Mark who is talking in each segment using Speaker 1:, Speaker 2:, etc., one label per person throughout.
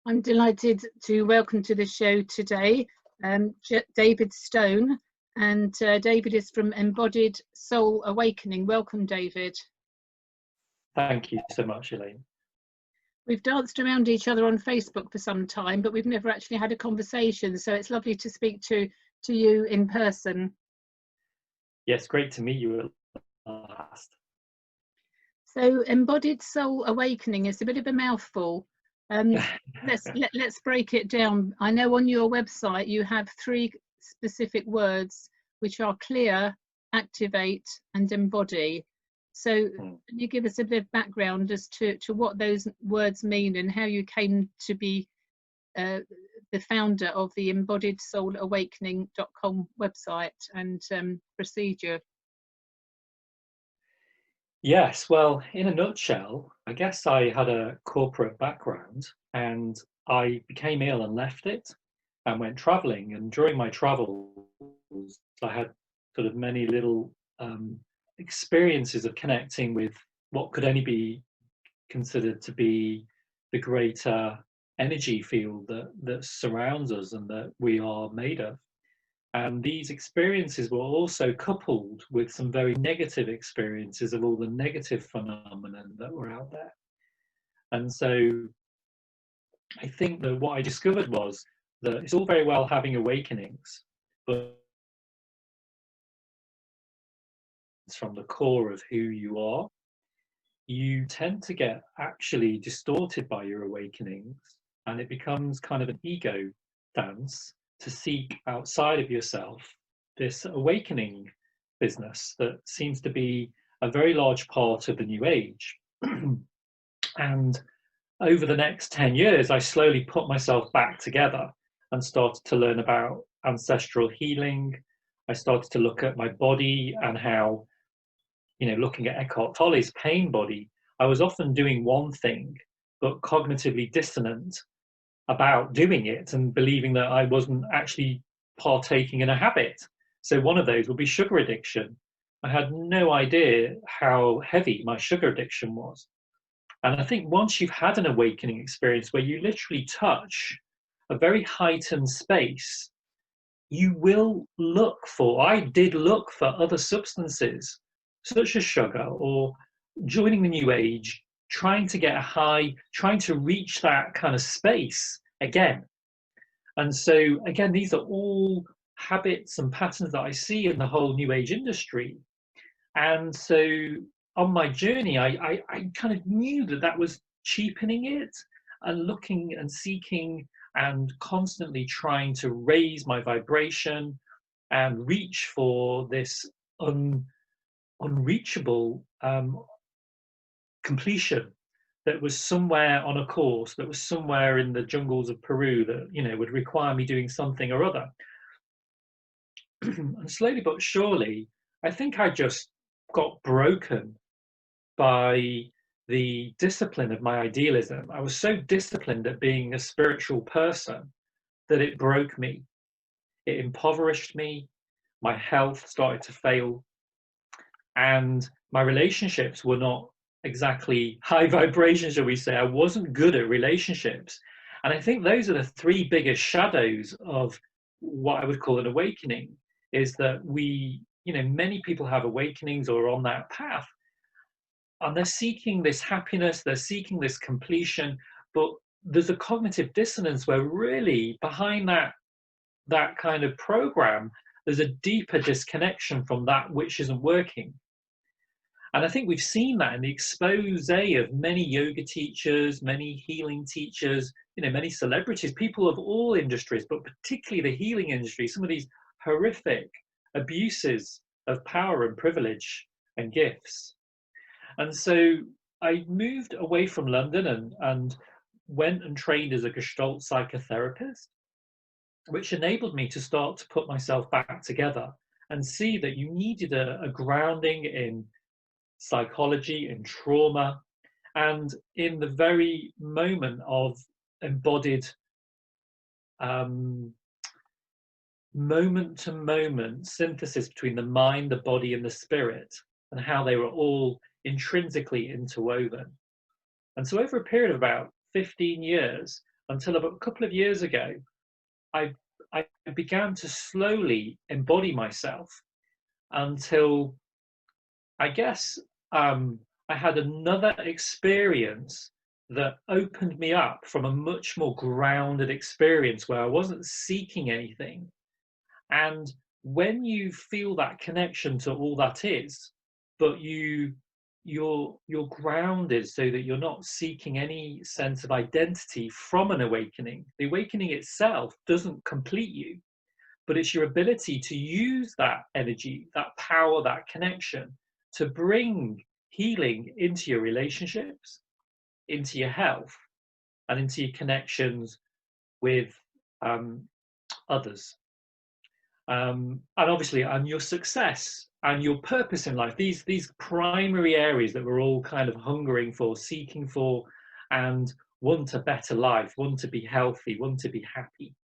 Speaker 1: I'm delighted to welcome to the show today David Stone, and David is from Embodied Soul Awakening. Welcome, David.
Speaker 2: Thank you so much, Elaine.
Speaker 1: We've danced around each other on Facebook for some time, but we've never actually had a conversation, so it's lovely to speak to you in person.
Speaker 2: Yes, great to meet you at last.
Speaker 1: So Embodied Soul Awakening is a bit of a mouthful. Let's break it down. I know on your website you have 3 specific words, which are clear, activate, and embody. So can you give us a bit of background as to what those words mean and how you came to be the founder of the embodiedsoulawakening.com website and procedure?
Speaker 2: Yes, well, in a nutshell, I guess I had a corporate background and I became ill and left it and went traveling. And during my travels, I had sort of many little experiences of connecting with what could only be considered to be the greater energy field that surrounds us and that we are made of. And these experiences were also coupled with some very negative experiences of all the negative phenomena that were out there. And so I think that what I discovered was that it's all very well having awakenings, but it's from the core of who you are. You tend to get actually distorted by your awakenings, and it becomes kind of an ego dance to seek outside of yourself this awakening business that seems to be a very large part of the new age. And over the next 10 years, I slowly put myself back together and started to learn about ancestral healing. I started to look at my body and how, looking at Eckhart Tolle's pain body, I was often doing one thing, but cognitively dissonant about doing it and believing that I wasn't actually partaking in a habit. So one of those would be sugar addiction. I had no idea how heavy my sugar addiction was. And I think once you've had an awakening experience where you literally touch a very heightened space, I did look for other substances, such as sugar or joining the new age, trying to get a high, trying to reach that kind of space again. And so, again, these are all habits and patterns that I see in the whole new age industry. And so on my journey, I kind of knew that was cheapening it and looking and seeking and constantly trying to raise my vibration and reach for this unreachable completion that was somewhere on a course, that was somewhere in the jungles of Peru that, would require me doing something or other. And slowly but surely, I think I just got broken by the discipline of my idealism. I was so disciplined at being a spiritual person that it broke me. It impoverished me. My health started to fail. And my relationships were not exactly high vibration, shall we say. I wasn't good at relationships. And I think those are the 3 biggest shadows of what I would call an awakening, is that many people have awakenings or are on that path. And they're seeking this happiness, they're seeking this completion, but there's a cognitive dissonance where really behind that kind of program, there's a deeper disconnection from that which isn't working. And I think we've seen that in the expose of many yoga teachers, many healing teachers, many celebrities, people of all industries, but particularly the healing industry, some of these horrific abuses of power and privilege and gifts. And so I moved away from London and went and trained as a Gestalt psychotherapist, which enabled me to start to put myself back together and see that you needed a grounding in psychology and trauma, and in the very moment of embodied moment to moment synthesis between the mind, the body, and the spirit, and how they were all intrinsically interwoven. And so over a period of about 15 years, until about a couple of years ago, I, I began to slowly embody myself until I guess I had another experience that opened me up from a much more grounded experience where I wasn't seeking anything. And when you feel that connection to all that is, but you're grounded so that you're not seeking any sense of identity from an awakening. The awakening itself doesn't complete you, but it's your ability to use that energy, that power, that connection to bring healing into your relationships, into your health, and into your connections with others. And obviously, and your success and your purpose in life, these primary areas that we're all kind of hungering for, seeking for, and want a better life, want to be healthy, want to be happy.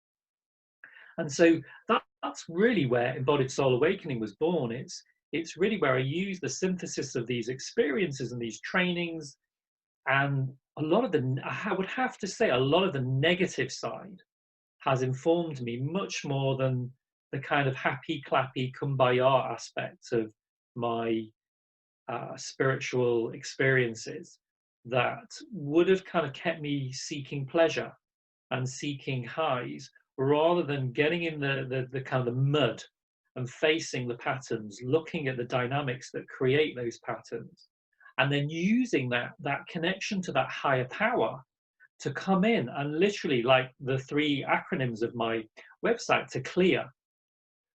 Speaker 2: And so that's really where Embodied Soul Awakening was born. It's really where I use the synthesis of these experiences and these trainings, and a lot of the, I would have to say, a lot of the negative side has informed me much more than the kind of happy, clappy, kumbaya aspects of my spiritual experiences that would have kind of kept me seeking pleasure and seeking highs, rather than getting in the kind of the mud and facing the patterns, looking at the dynamics that create those patterns, and then using that connection to that higher power to come in and literally, like the 3 acronyms of my website, to clear.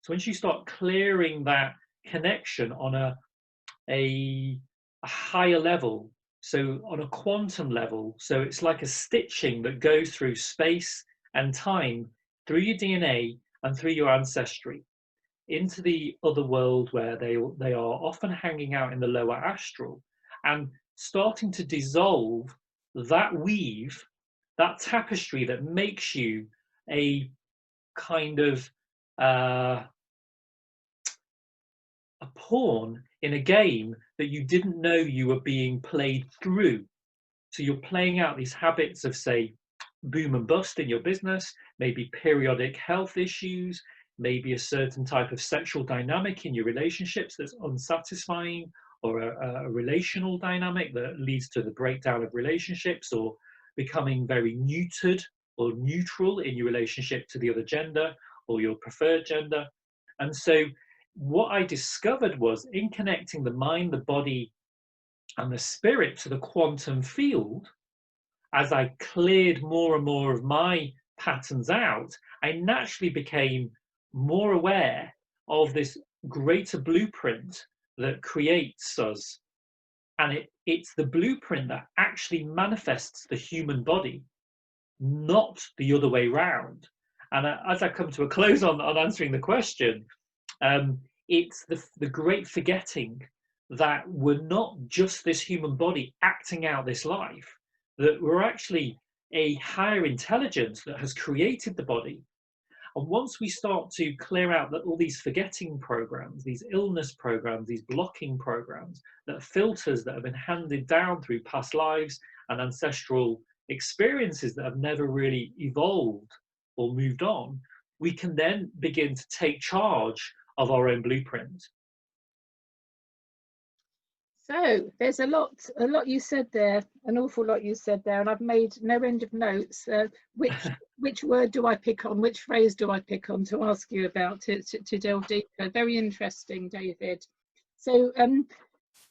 Speaker 2: So once you start clearing that connection on a higher level, so on a quantum level, so it's like a stitching that goes through space and time, through your DNA and through your ancestry, into the other world where they are often hanging out in the lower astral, and starting to dissolve that weave, that tapestry that makes you a kind of a pawn in a game that you didn't know you were being played through. So you're playing out these habits of, say, boom and bust in your business, maybe periodic health issues, maybe a certain type of sexual dynamic in your relationships that's unsatisfying, or a relational dynamic that leads to the breakdown of relationships, or becoming very neutered or neutral in your relationship to the other gender or your preferred gender. And so what I discovered was, in connecting the mind, the body, and the spirit to the quantum field, as I cleared more and more of my patterns out, I naturally became more aware of this greater blueprint that creates us. And it's the blueprint that actually manifests the human body, not the other way round. And as I come to a close on answering the question, it's the great forgetting that we're not just this human body acting out this life, that we're actually a higher intelligence that has created the body. And once we start to clear out all these forgetting programs, these illness programs, these blocking programs, that filters that have been handed down through past lives and ancestral experiences that have never really evolved or moved on, we can then begin to take charge of our own blueprint.
Speaker 1: So there's a lot you said there, an awful lot you said there, and I've made no end of notes. Which word do I pick on? Which phrase do I pick on to ask you about it, to delve deeper? Very interesting, David. So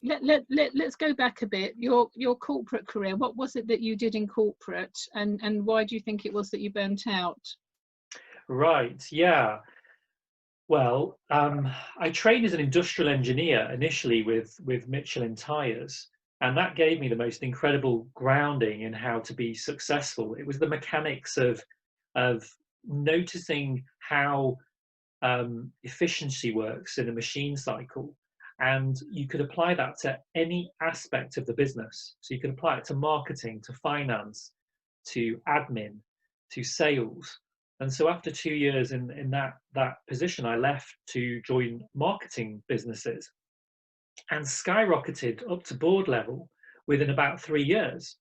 Speaker 1: let's go back a bit. Your corporate career. What was it that you did in corporate, and why do you think it was that you burnt out?
Speaker 2: Right. Yeah. Well, I trained as an industrial engineer initially with Michelin tires, and that gave me the most incredible grounding in how to be successful. It was the mechanics of noticing how efficiency works in a machine cycle, and you could apply that to any aspect of the business. So you could apply it to marketing, to finance, to admin, to sales. And so after 2 years in that position, I left to join marketing businesses, and skyrocketed up to board level within about 3 years,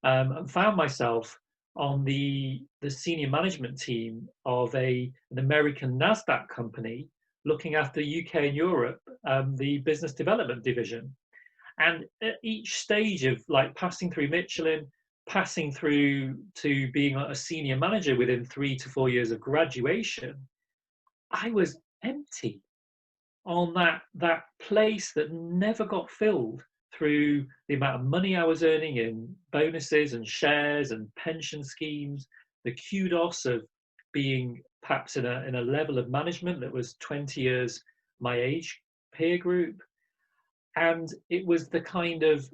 Speaker 2: and found myself on the senior management team of an American NASDAQ company looking after UK and Europe, the business development division. And at each stage of like passing through Michelin, passing through to being a senior manager within 3 to 4 years of graduation, I was empty on that place that never got filled through the amount of money I was earning in bonuses and shares and pension schemes, the kudos of being perhaps in a level of management that was 20 years my age peer group. And it was the kind of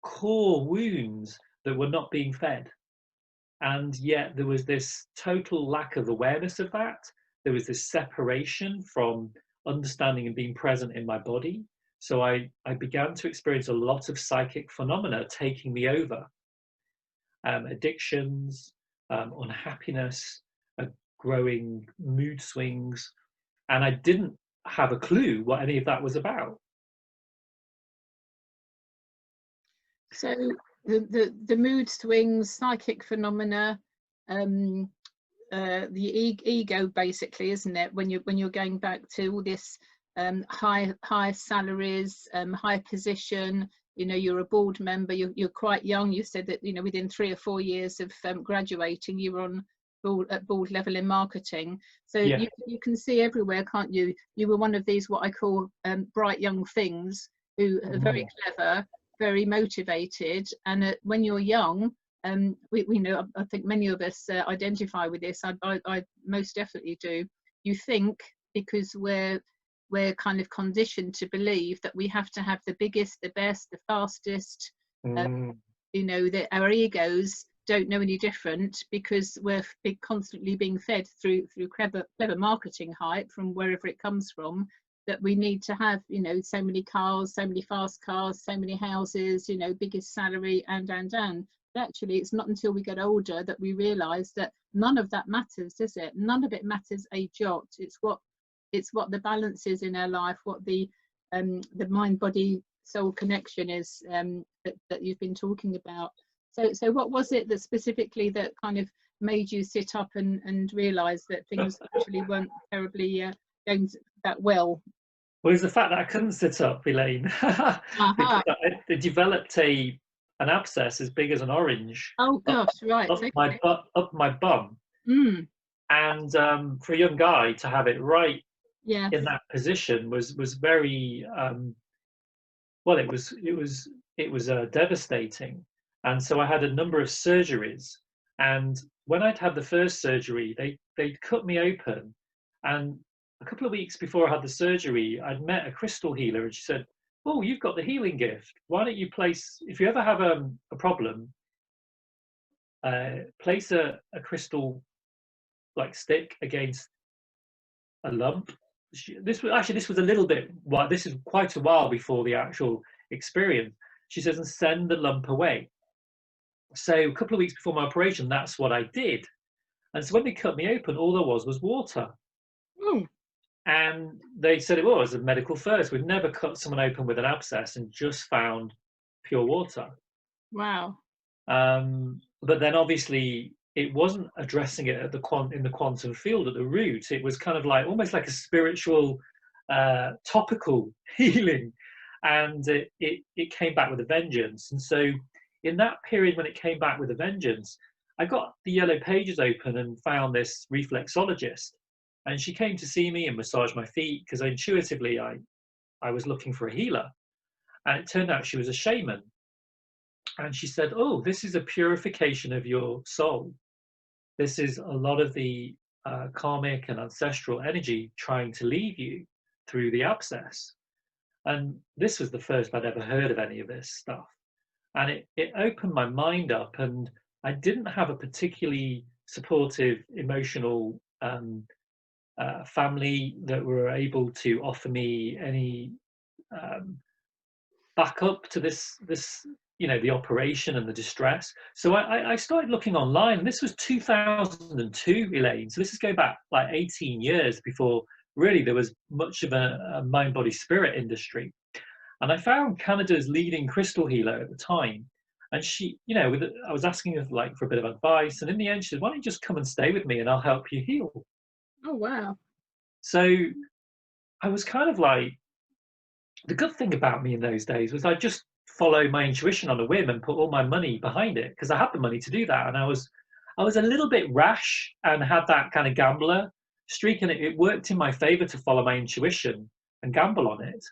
Speaker 2: core wounds that were not being fed. And yet there was this total lack of awareness of that. There was this separation from understanding and being present in my body. So I began to experience a lot of psychic phenomena taking me over. Addictions, unhappiness, growing mood swings. And I didn't have a clue what any of that was about.
Speaker 1: So the mood swings, psychic phenomena, the ego, basically, isn't it? When you're going back to all this high salaries, high position. You know, you're a board member. You're quite young. You said that, you know, within 3 or 4 years of graduating, you were on board level in marketing. So
Speaker 2: Yeah.
Speaker 1: you can see everywhere, can't you? You were one of these what I call bright young things who are very clever, very motivated, and when you're young, we know, I think many of us identify with this. I most definitely do. You think, because we're kind of conditioned to believe that we have to have the biggest, the best, the fastest. You know, that our egos don't know any different, because we're constantly being fed through clever marketing hype from wherever it comes from, that we need to have, you know, so many cars, so many fast cars, so many houses, you know, biggest salary, and but actually it's not until we get older that we realize that none of that matters, is it? None of it matters a jot. It's what the balance is in our life, what the mind body soul connection is, that you've been talking about. So what was it that specifically that kind of made you sit up and realize that things actually weren't terribly going that well?
Speaker 2: Well, it's the fact that I couldn't sit up, Elaine. Because I developed an abscess as big as an orange.
Speaker 1: Oh gosh, right.
Speaker 2: Up my bum. And for a young guy to have it right in that position was very well. It was devastating. And so I had a number of surgeries. And when I'd had the first surgery, they'd cut me open, and a couple of weeks before I had the surgery, I'd met a crystal healer, and she said, "Oh, you've got the healing gift. Why don't you if you ever have a problem, place a crystal like stick against a lump." This was a little bit, well, this is quite a while before the actual experience. She says, "And send the lump away." So a couple of weeks before my operation, that's what I did. And so when they cut me open, all there was water. And they said it was a medical first. We've never cut someone open with an abscess and just found pure water.
Speaker 1: Wow.
Speaker 2: But then obviously it wasn't addressing it at in the quantum field at the root. It was kind of like almost like a spiritual topical healing, and it came back with a vengeance. And so in that period when it came back with a vengeance, I got the yellow pages open and found this reflexologist. And she came to see me and massage my feet, because intuitively I was looking for a healer. And it turned out she was a shaman. And she said, "Oh, this is a purification of your soul. This is a lot of the karmic and ancestral energy trying to leave you through the abscess." And this was the first I'd ever heard of any of this stuff. And it opened my mind up, and I didn't have a particularly supportive emotional family that were able to offer me any backup to this, you know, the operation and the distress. So I started looking online, and this was 2002, Elaine. So this is going back like 18 years before really there was much of a mind-body-spirit industry. And I found Canada's leading crystal healer at the time, And she, you know, I was asking her like for a bit of advice, and in the end she said, why don't you just come and stay with me and I'll help you heal.
Speaker 1: Oh, wow.
Speaker 2: So I was kind of like, the good thing about me in those days was I just follow my intuition on a whim and put all my money behind it because I had the money to do that. And I was a little bit rash and had that kind of gambler streak, and it worked in my favor to follow my intuition and gamble on it.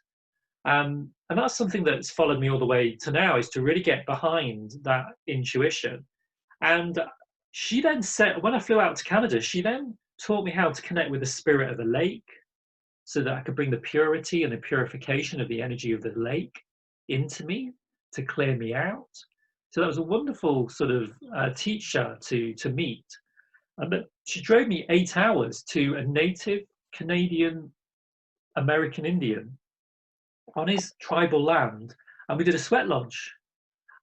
Speaker 2: And that's something that's followed me all the way to now, is to really get behind that intuition. And she then said, when I flew out to Canada, she then taught me how to connect with the spirit of the lake, so that I could bring the purity and the purification of the energy of the lake into me to clear me out. So that was a wonderful sort of teacher to meet. And that she drove me 8 hours to a native Canadian American Indian on his tribal land, and we did a sweat lodge.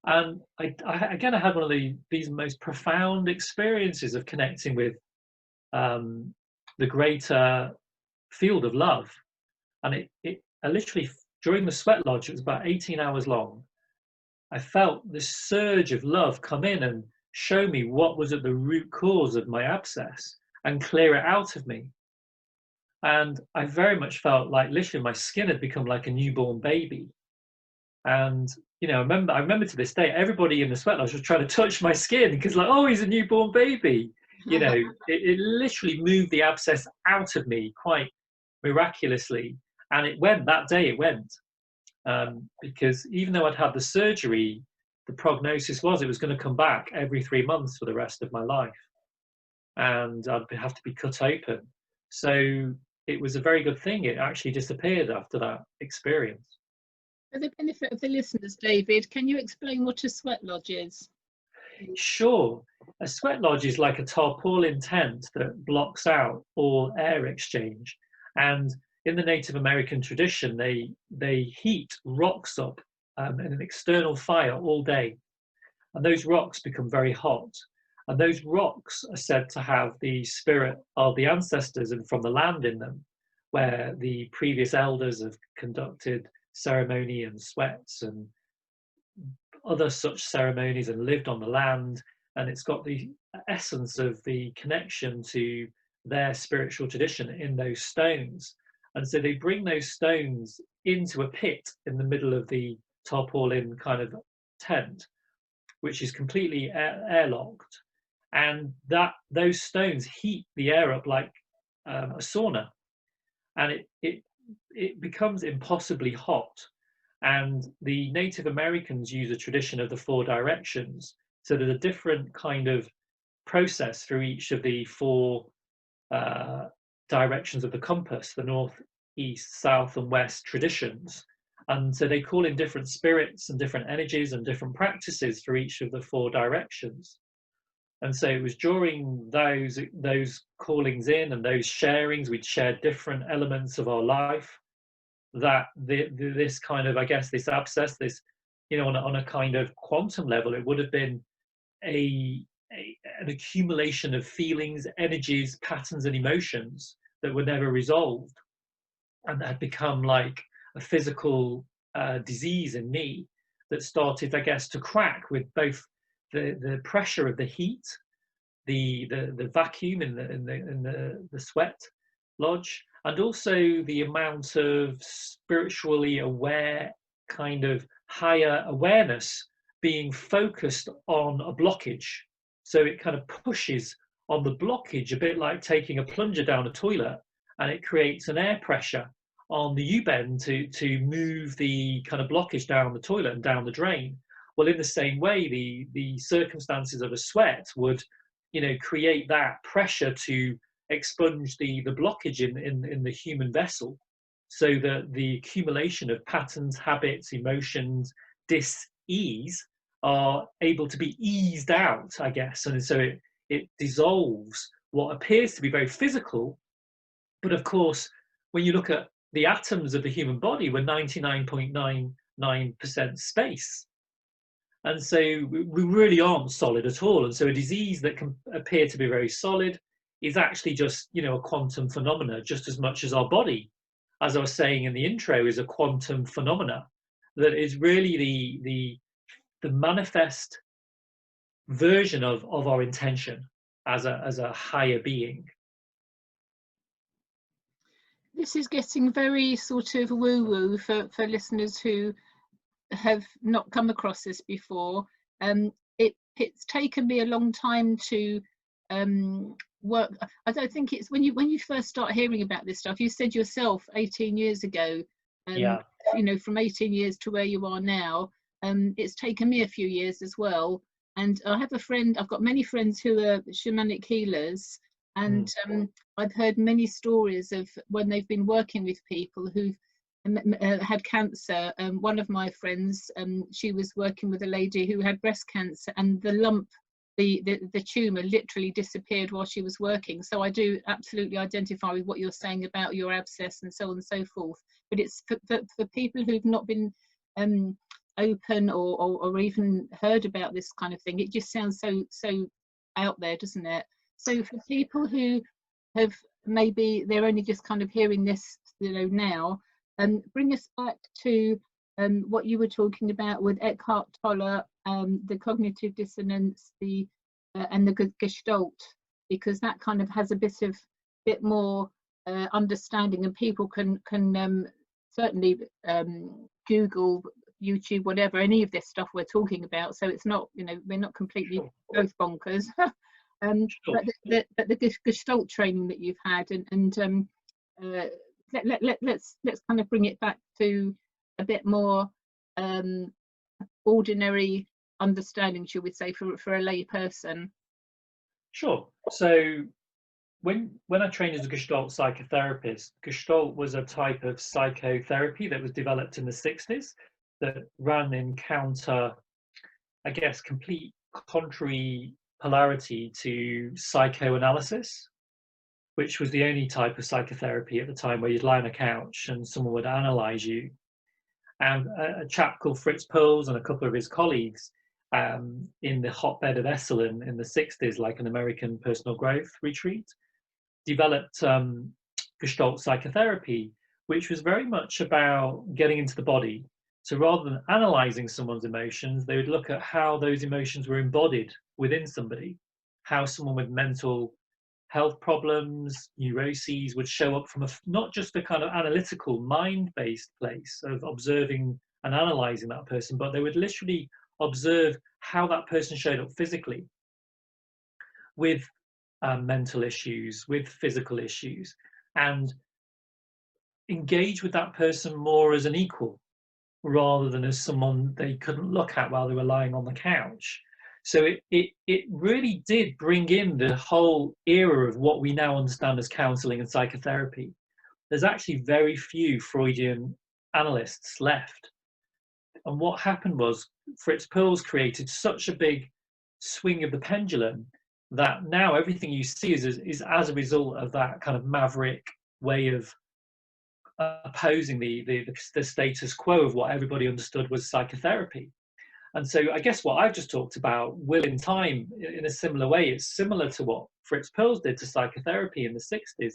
Speaker 2: And again, I had one of these most profound experiences of connecting with the greater field of love. And I literally, during the sweat lodge, it was about 18 hours long, I felt this surge of love come in and show me what was at the root cause of my abscess and clear it out of me. And I very much felt like literally my skin had become like a newborn baby. And you know, I remember to this day, everybody in the sweat lodge was trying to touch my skin because, like, oh, he's a newborn baby. You know, it literally moved the abscess out of me quite miraculously. And it went that day, it went. Because even though I'd had the surgery, the prognosis was it was going to come back every 3 months for the rest of my life. And I'd have to be cut open. So it was a very good thing. It actually disappeared after that experience.
Speaker 1: For the benefit of the listeners, David, can you explain what a sweat lodge is?
Speaker 2: Sure. A sweat lodge is like a tarpaulin tent that blocks out all air exchange. And in the Native American tradition, they heat rocks up in an external fire all day. And those rocks become very hot. And those rocks are said to have the spirit of the ancestors and from the land in them, where the previous elders have conducted ceremony and sweats and other such ceremonies and lived on the land. And it's got the essence of the connection to their spiritual tradition in those stones. And so they bring those stones into a pit in the middle of the tarpaulin kind of tent, which is completely airlocked. And those stones heat the air up like a sauna, and it becomes impossibly hot. And the Native Americans use a tradition of the 4 directions. So there's a different kind of process through each of the 4 directions of the compass, the north, east, south, and west traditions. And so they call in different spirits and different energies and different practices for each of the 4 directions. And so it was during those callings in and those sharings, we'd share different elements of our life, that this kind of, I guess, this abscess, this, you know, on a kind of quantum level, it would have been an accumulation of feelings, energies, patterns, and emotions that were never resolved, and that had become like a physical disease in me that started, I guess, to crack with both the pressure of the heat, the vacuum in the sweat lodge, and also the amount of spiritually aware kind of higher awareness being focused on a blockage. So it kind of pushes on the blockage, a bit like taking a plunger down a toilet, and it creates an air pressure on the U-bend to move the kind of blockage down the toilet and down the drain. Well, in the same way, the circumstances of a sweat would, you know, create that pressure to expunge the blockage in the human vessel, so that the accumulation of patterns, habits, emotions, dis-ease are able to be eased out, I guess. And so it dissolves what appears to be very physical. But of course, when you look at the atoms of the human body, we're 99.99% space. And so we really aren't solid at all. And so a disease that can appear to be very solid is actually just, you know, a quantum phenomena, just as much as our body, as I was saying in the intro, is a quantum phenomena that is really the manifest version of our intention as a higher being.
Speaker 1: This is getting very sort of woo-woo for listeners who have not come across this before. It's taken me a long time to work. I don't think it's when you first start hearing about this stuff. You said yourself 18 years ago,
Speaker 2: Yeah.
Speaker 1: you know, from 18 years to where you are now. It's taken me a few years as well. And I have a friend. I've got many friends who are shamanic healers, and I've heard many stories of when they've been working with people who've had cancer. One of my friends, she was working with a lady who had breast cancer, and the lump, the tumor literally disappeared while she was working. So I do absolutely identify with what you're saying about your abscess and so on and so forth. But it's for people who've not been open or even heard about this kind of thing. It just sounds so out there, doesn't it? So for people who have maybe they're only just kind of hearing this, you know, now, bring us back to what you were talking about with Eckhart Tolle, the cognitive dissonance, and the Gestalt, because that kind of has a bit more understanding, and people can certainly Google, YouTube, whatever, any of this stuff we're talking about. So it's not, you know, we're not completely both bonkers. But the Gestalt training that you've had, and let's kind of bring it back to a bit more ordinary understanding, should we say, for a lay person.
Speaker 2: Sure. So when I trained as a Gestalt psychotherapist, Gestalt was a type of psychotherapy that was developed in the 60s that ran in counter, I guess, complete contrary polarity to psychoanalysis, which was the only type of psychotherapy at the time where you'd lie on a couch and someone would analyze you. And a chap called Fritz Perls and a couple of his colleagues in the hotbed of Esalen in the 60s, like an American personal growth retreat, developed Gestalt psychotherapy, which was very much about getting into the body. So rather than analyzing someone's emotions, they would look at how those emotions were embodied within somebody, how someone with mental health problems, neuroses would show up from not just a kind of analytical, mind-based place of observing and analyzing that person, but they would literally observe how that person showed up physically with mental issues, with physical issues, and engage with that person more as an equal rather than as someone they couldn't look at while they were lying on the couch. So it really did bring in the whole era of what we now understand as counseling and psychotherapy. There's actually very few Freudian analysts left. And what happened was Fritz Perls created such a big swing of the pendulum that now everything you see is as a result of that kind of maverick way of opposing the status quo of what everybody understood was psychotherapy. And so I guess what I've just talked about will in time, in a similar way, it's similar to what Fritz Perls did to psychotherapy in the 60s.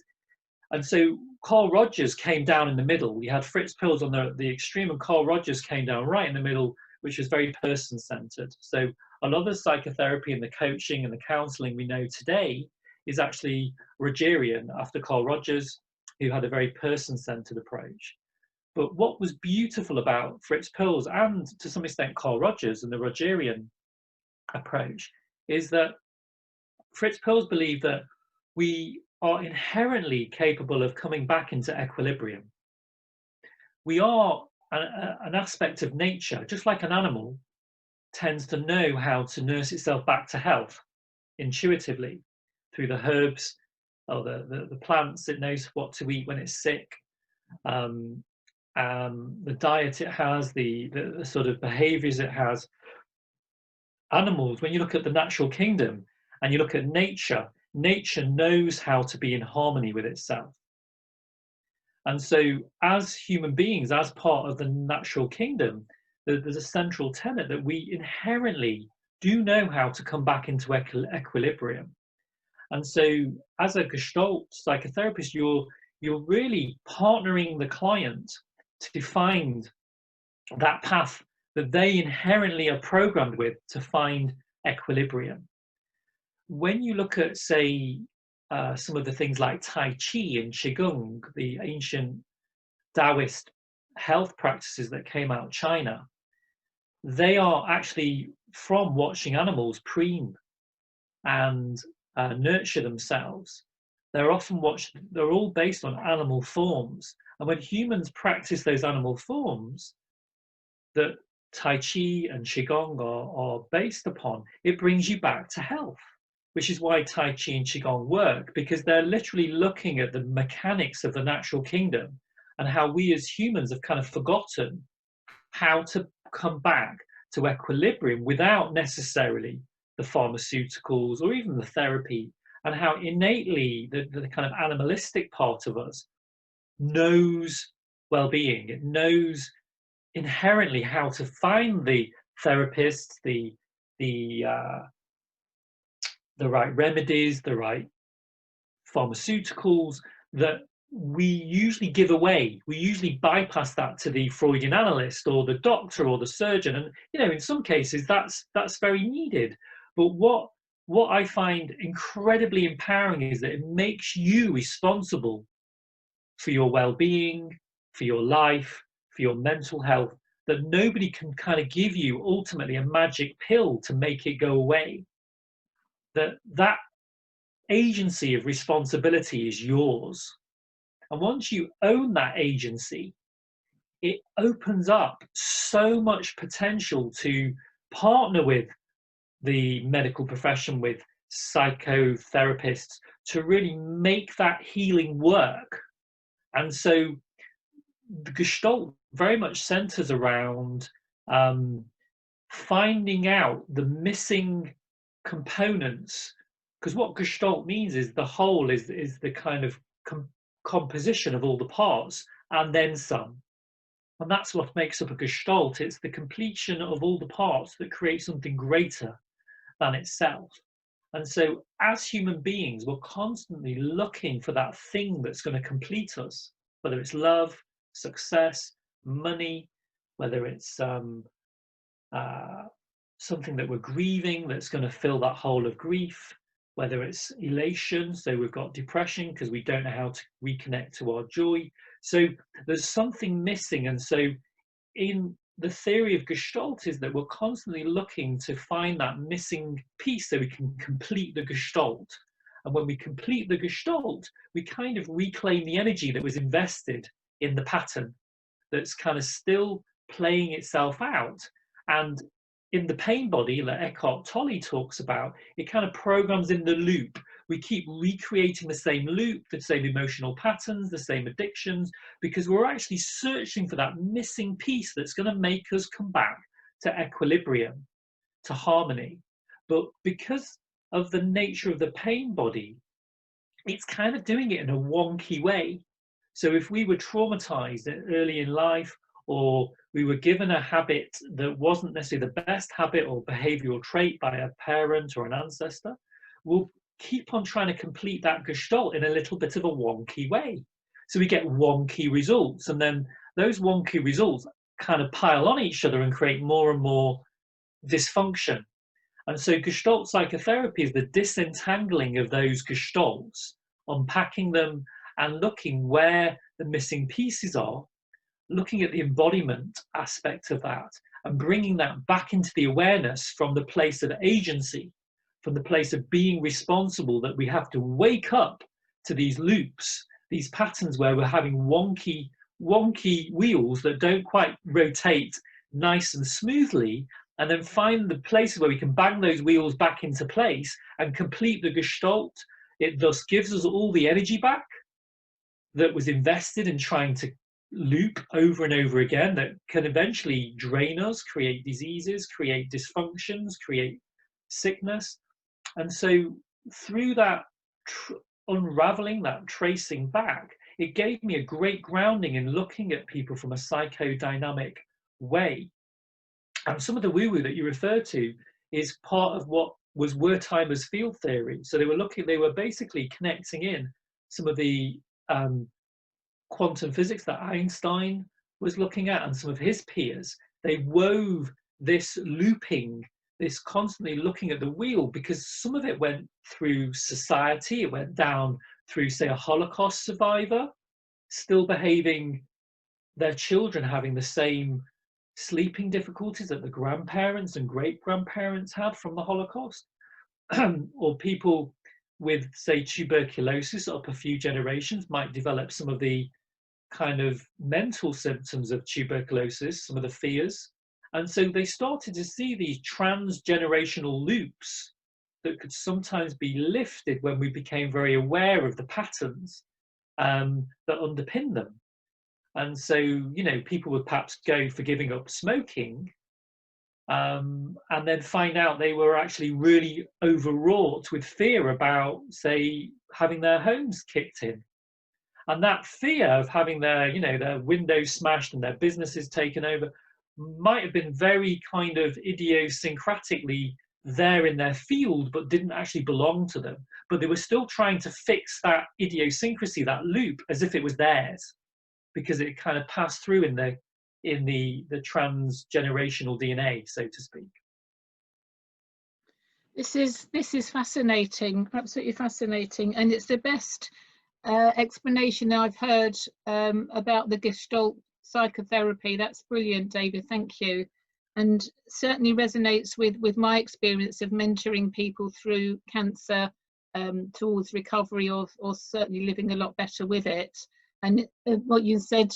Speaker 2: And so Carl Rogers came down in the middle. We had Fritz Perls on the extreme, and Carl Rogers came down right in the middle, which was very person-centered. So a lot of the psychotherapy and the coaching and the counseling we know today is actually Rogerian after Carl Rogers, who had a very person-centered approach. But what was beautiful about Fritz Perls and to some extent Carl Rogers and the Rogerian approach is that Fritz Perls believed that we are inherently capable of coming back into equilibrium. We are an aspect of nature, just like an animal tends to know how to nurse itself back to health intuitively through the herbs or the plants. It knows what to eat when it's sick. The diet it has, the sort of behaviors it has. Animals, when you look at the natural kingdom and you look at nature, nature knows how to be in harmony with itself. And so as human beings, as part of the natural kingdom, there's a central tenet that we inherently do know how to come back into equilibrium. And so as a Gestalt psychotherapist, you're really partnering the client to find that path that they inherently are programmed with to find equilibrium. When you look at, say, some of the things like Tai Chi and Qigong, the ancient Taoist health practices that came out of China, they are actually from watching animals preen and nurture themselves. They're often watched, they're all based on animal forms. And when humans practice those animal forms that Tai Chi and Qigong are based upon, it brings you back to health, which is why Tai Chi and Qigong work, because they're literally looking at the mechanics of the natural kingdom and how we as humans have kind of forgotten how to come back to equilibrium without necessarily the pharmaceuticals or even the therapy, and how innately the kind of animalistic part of us knows well-being. It knows inherently how to find the therapists, the right remedies, the right pharmaceuticals that we usually give away. We usually bypass that to the Freudian analyst or the doctor or the surgeon, and in some cases that's very needed. But what I find incredibly empowering is that it makes you responsible for your well-being, for your life, for your mental health, that nobody can kind of give you ultimately a magic pill to make it go away. That agency of responsibility is yours. And once you own that agency, it opens up so much potential to partner with the medical profession, with psychotherapists, to really make that healing work. And so the Gestalt very much centers around finding out the missing components, because what Gestalt means is the whole is the kind of composition of all the parts and then some. And that's what makes up a Gestalt. It's the completion of all the parts that create something greater than itself. And so as human beings, we're constantly looking for that thing that's going to complete us, whether it's love, success, money, whether it's something that we're grieving that's going to fill that hole of grief, whether it's elation, so we've got depression because we don't know how to reconnect to our joy. So there's something missing. And so in the theory of Gestalt is that we're constantly looking to find that missing piece so we can complete the Gestalt. And when we complete the Gestalt, we kind of reclaim the energy that was invested in the pattern that's kind of still playing itself out. And in the pain body that Eckhart Tolle talks about, it kind of programs in the loop. We keep recreating the same loop, the same emotional patterns, the same addictions, because we're actually searching for that missing piece that's going to make us come back to equilibrium, to harmony. But because of the nature of the pain body, it's kind of doing it in a wonky way. So if we were traumatized early in life, or we were given a habit that wasn't necessarily the best habit or behavioral trait by a parent or an ancestor, we'll keep on trying to complete that Gestalt in a little bit of a wonky way. So we get wonky results, and then those wonky results kind of pile on each other and create more and more dysfunction. And so Gestalt psychotherapy is the disentangling of those Gestalts, unpacking them and looking where the missing pieces are, looking at the embodiment aspect of that and bringing that back into the awareness from the place of agency, from the place of being responsible, that we have to wake up to these loops, these patterns where we're having wonky wheels that don't quite rotate nice and smoothly, and then find the places where we can bang those wheels back into place and complete the Gestalt. It thus gives us all the energy back that was invested in trying to loop over and over again, that can eventually drain us, create diseases, create dysfunctions, create sickness. And so through that unraveling, that tracing back, it gave me a great grounding in looking at people from a psychodynamic way. And some of the woo-woo that you refer to is part of what was Wertheimer's field theory. So they were basically connecting in some of the quantum physics that Einstein was looking at and some of his peers, they wove this looping, this constantly looking at the wheel, because some of it went through society. It went down through, say, a Holocaust survivor still behaving, their children having the same sleeping difficulties that the grandparents and great grandparents had from the Holocaust, or people with, say, tuberculosis up a few generations might develop some of the kind of mental symptoms of tuberculosis, some of the fears. And so they started to see these transgenerational loops that could sometimes be lifted when we became very aware of the patterns that underpin them. And so, you know, people would perhaps go for giving up smoking, and then find out they were actually really overwrought with fear about, say, having their homes kicked in. And that fear of having their, you know, their windows smashed and their businesses taken over might have been very kind of idiosyncratically there in their field, but didn't actually belong to them. But they were still trying to fix that idiosyncrasy, that loop, as if it was theirs, because it kind of passed through in the transgenerational DNA, so to speak.
Speaker 1: This is fascinating, absolutely fascinating, and it's the best explanation I've heard about the Gestalt psychotherapy. That's brilliant, David. Thank you, and certainly resonates with my experience of mentoring people through cancer towards recovery, or certainly living a lot better with it. And what you said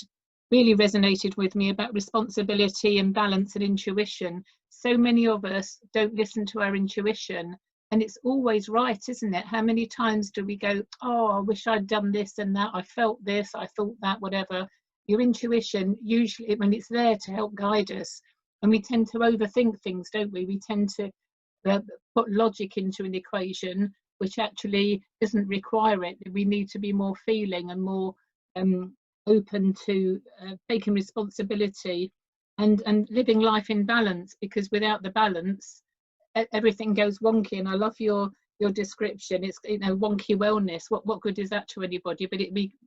Speaker 1: really resonated with me about responsibility and balance and intuition. So many of us don't listen to our intuition, and it's always right, isn't it? How many times do we go, oh, I wish I'd done this and that, I felt this, I thought that, whatever. Your intuition, usually when it's there to help guide us, and we tend to overthink things, don't we? We tend to put logic into an equation which actually doesn't require it. We need to be more feeling and more open to taking responsibility and living life in balance, because without the balance everything goes wonky. And I love your description. It's, you know, wonky wellness. What good is that to anybody? But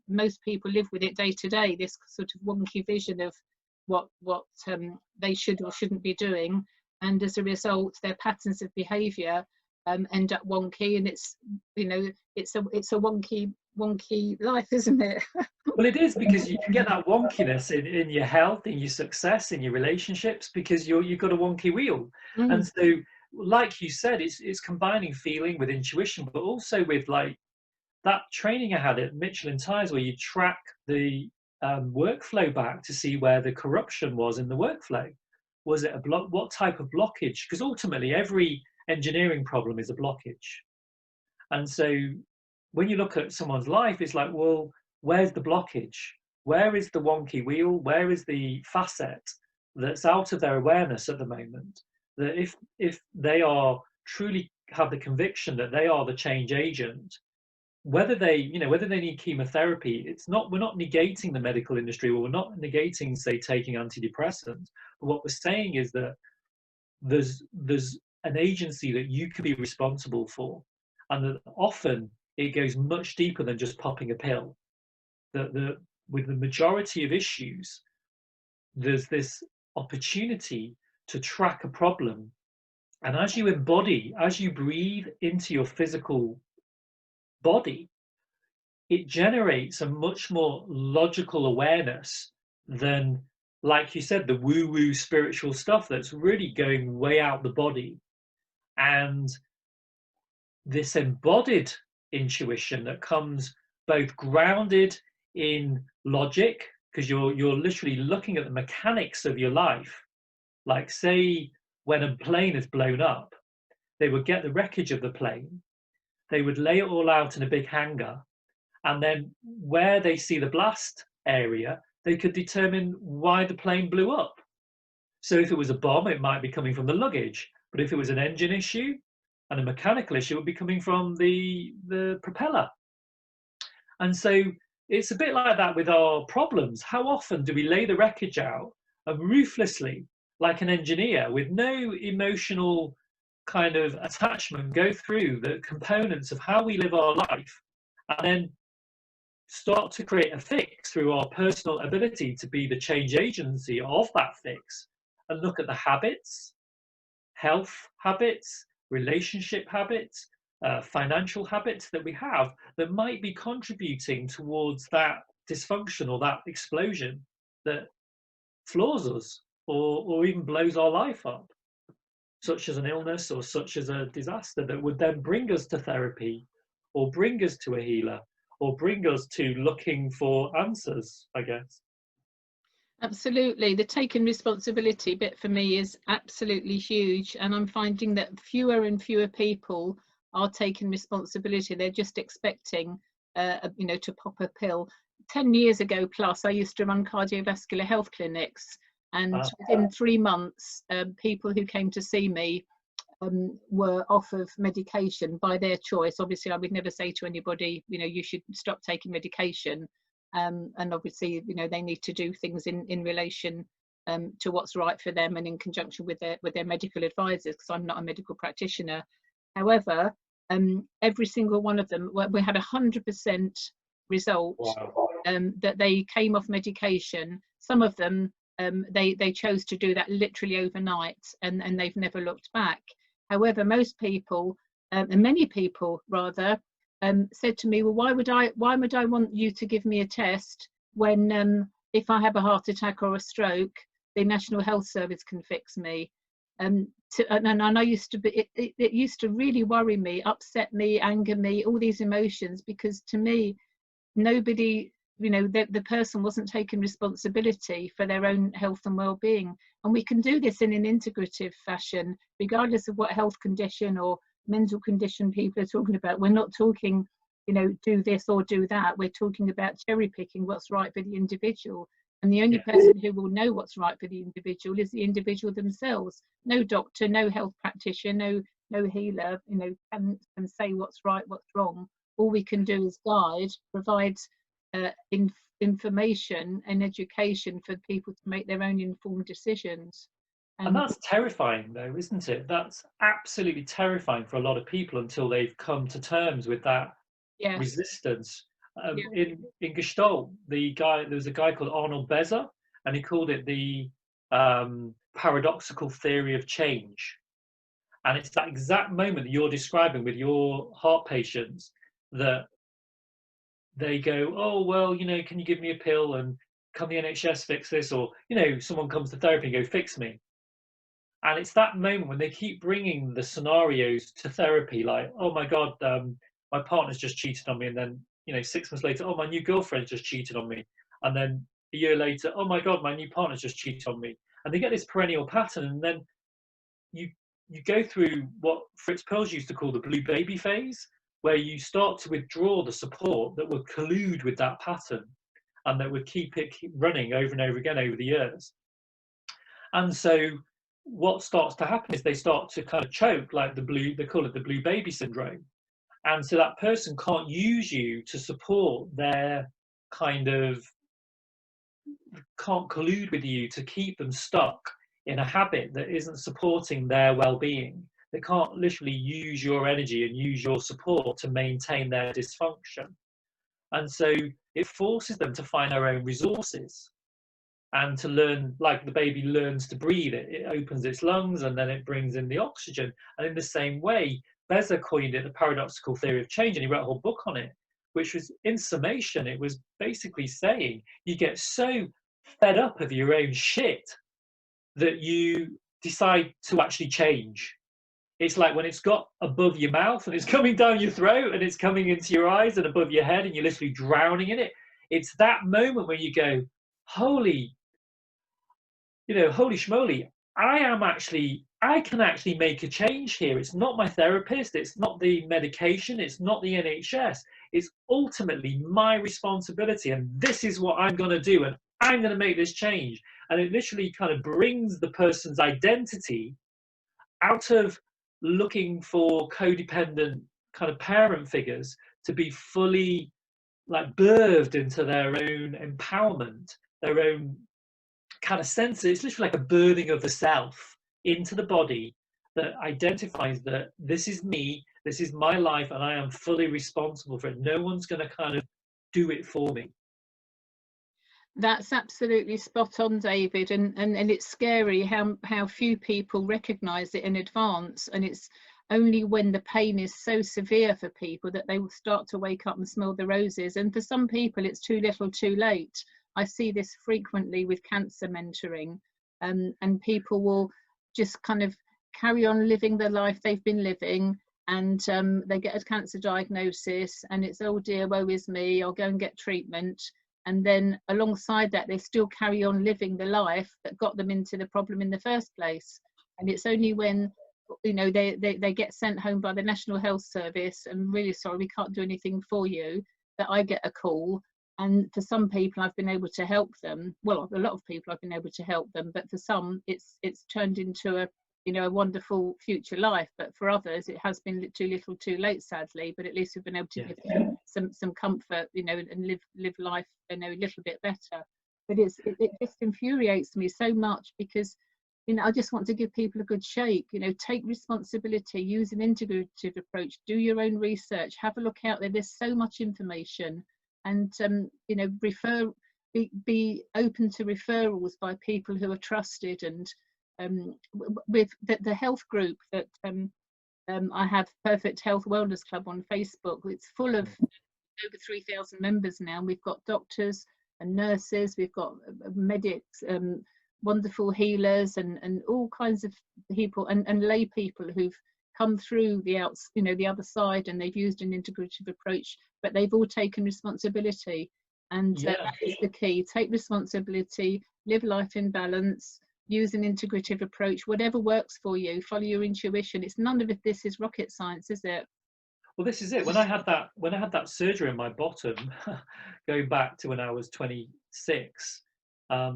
Speaker 1: most people live with it day to day, this sort of wonky vision of what they should or shouldn't be doing, and as a result their patterns of behavior end up wonky, and it's, you know, it's a wonky life, isn't it?
Speaker 2: Well, it is, because you can get that wonkiness in your health, in your success, in your relationships, because you've got a wonky wheel. And so, like you said, it's combining feeling with intuition, but also with, like, that training I had at Michelin Tires, where you track the workflow back to see where the corruption was in the workflow. Was it a block? What type of blockage? Because ultimately every engineering problem is a blockage. And so when you look at someone's life, it's like, well, where's the blockage? Where is the wonky wheel? Where is the facet that's out of their awareness at the moment? That if they are truly have the conviction that they are the change agent, whether they need chemotherapy, we're not negating the medical industry, or we're not negating, say, taking antidepressants. But what we're saying is that there's an agency that you could be responsible for, and that often it goes much deeper than just popping a pill. That with the majority of issues, there's this opportunity to track a problem, and as you embody, as you breathe into your physical body, it generates a much more logical awareness than, like you said, the woo-woo spiritual stuff that's really going way out the body. And this embodied intuition that comes both grounded in logic, because you're literally looking at the mechanics of your life. Like, say, when a plane is blown up, they would get the wreckage of the plane, they would lay it all out in a big hangar, and then where they see the blast area, they could determine why the plane blew up. So if it was a bomb, it might be coming from the luggage, but if it was an engine issue and a mechanical issue, it would be coming from the propeller. And so it's a bit like that with our problems. How often do we lay the wreckage out and ruthlessly, like an engineer with no emotional kind of attachment, go through the components of how we live our life, and then start to create a fix through our personal ability to be the change agency of that fix, and look at the habits, health habits, relationship habits, financial habits that we have that might be contributing towards that dysfunction or that explosion that floors us, or even blows our life up, such as an illness or such as a disaster that would then bring us to therapy or bring us to a healer or bring us to looking for answers, I guess.
Speaker 1: Absolutely. The taking responsibility bit for me is absolutely huge. And I'm finding that fewer and fewer people are taking responsibility. They're just expecting, you know, to pop a pill. 10 years ago plus, I used to run cardiovascular health clinics. And within 3 months, people who came to see me were off of medication by their choice. Obviously, I would never say to anybody, you know, you should stop taking medication. And obviously, you know, they need to do things in relation to what's right for them and in conjunction with their medical advisors, because I'm not a medical practitioner. However, every single one of them, we had 100% result.
Speaker 2: Wow.
Speaker 1: That they came off medication. Some of them, they chose to do that literally overnight, and they've never looked back. However, most people, and many people rather, said to me, well, why would I want you to give me a test when if I have a heart attack or a stroke, the National Health Service can fix me? And I used to be, it used to really worry me, upset me, anger me, all these emotions, because to me, nobody, you know, the person wasn't taking responsibility for their own health and well-being. And we can do this in an integrative fashion, regardless of what health condition or mental condition people are talking about. We're not talking, you know, do this or do that. We're talking about cherry picking what's right for the individual. And the only person who will know what's right for the individual is the individual themselves. No doctor, no health practitioner, no healer, you know, can say what's right, what's wrong. All we can do is guide, provide information and education for people to make their own informed decisions.
Speaker 2: And that's terrifying, though, isn't it? That's absolutely terrifying for a lot of people until they've come to terms with that resistance. In Gestalt, there was a guy called Arnold Bezer, and he called it the paradoxical theory of change. And it's that exact moment that you're describing with your heart patients, that they go, oh, well, you know, can you give me a pill, and can the NHS fix this? Or, you know, someone comes to therapy and go, fix me. And it's that moment when they keep bringing the scenarios to therapy, like, oh my God, my partner's just cheated on me. And then, you know, 6 months later, oh, my new girlfriend just cheated on me. And then a year later, oh my God, my new partner's just cheated on me. And they get this perennial pattern. And then you go through what Fritz Perls used to call the blue baby phase, where you start to withdraw the support that would collude with that pattern and that would keep running over and over again over the years. And so what starts to happen is they start to kind of choke, like they call it the blue baby syndrome. And so that person can't use you to support their kind of, can't collude with you to keep them stuck in a habit that isn't supporting their well-being. They can't literally use your energy and use your support to maintain their dysfunction. And so it forces them to find their own resources and to learn, like the baby learns to breathe. It opens its lungs and then it brings in the oxygen. And in the same way, Bezer coined it the paradoxical theory of change, and he wrote a whole book on it, which was, in summation, it was basically saying you get so fed up of your own shit that you decide to actually change. It's like when it's got above your mouth and it's coming down your throat and it's coming into your eyes and above your head and you're literally drowning in it. It's that moment when you go, holy schmoly, I can actually make a change here. It's not my therapist, it's not the medication, it's not the NHS. It's ultimately my responsibility, and this is what I'm going to do, and I'm going to make this change. And it literally kind of brings the person's identity out of looking for codependent kind of parent figures to be fully like birthed into their own empowerment, their own kind of sense. It's literally like a birthing of the self into the body that identifies that this is me, this is my life, and I am fully responsible for it. No one's going to kind of do it for me.
Speaker 1: That's absolutely spot on, David, and it's scary how few people recognise it in advance, and it's only when the pain is so severe for people that they will start to wake up and smell the roses. And for some people it's too little too late. I see this frequently with cancer mentoring, and people will just kind of carry on living the life they've been living, and they get a cancer diagnosis and it's, oh dear, woe is me, I'll go and get treatment. And then alongside that they still carry on living the life that got them into the problem in the first place. And it's only when, you know, they get sent home by the National Health Service and, really sorry, we can't do anything for you, that I get a call. And for some people I've been able to help them, well, a lot of people I've been able to help them, but for some it's turned into a, you know, a wonderful future life. But for others it has been too little too late, sadly. But at least we've been able to give them some comfort, you know, and live life, you know, a little bit better. But it just infuriates me so much, because, you know, I just want to give people a good shake. You know, take responsibility, use an integrative approach, do your own research, have a look out there. There's so much information, and you know, be open to referrals by people who are trusted. And with the health group that I have, Perfect Health Wellness Club on Facebook, it's full of over 3,000 members now. We've got doctors and nurses, we've got medics, wonderful healers, and all kinds of people, and lay people who've come through the other side, and they've used an integrative approach, but they've all taken responsibility. And that is the key. Take responsibility, live life in balance, use an integrative approach, whatever works for you, follow your intuition. It's none of it, this is rocket science, is it?
Speaker 2: Well, this is it. When I had that surgery in my bottom, going back to when I was 26, I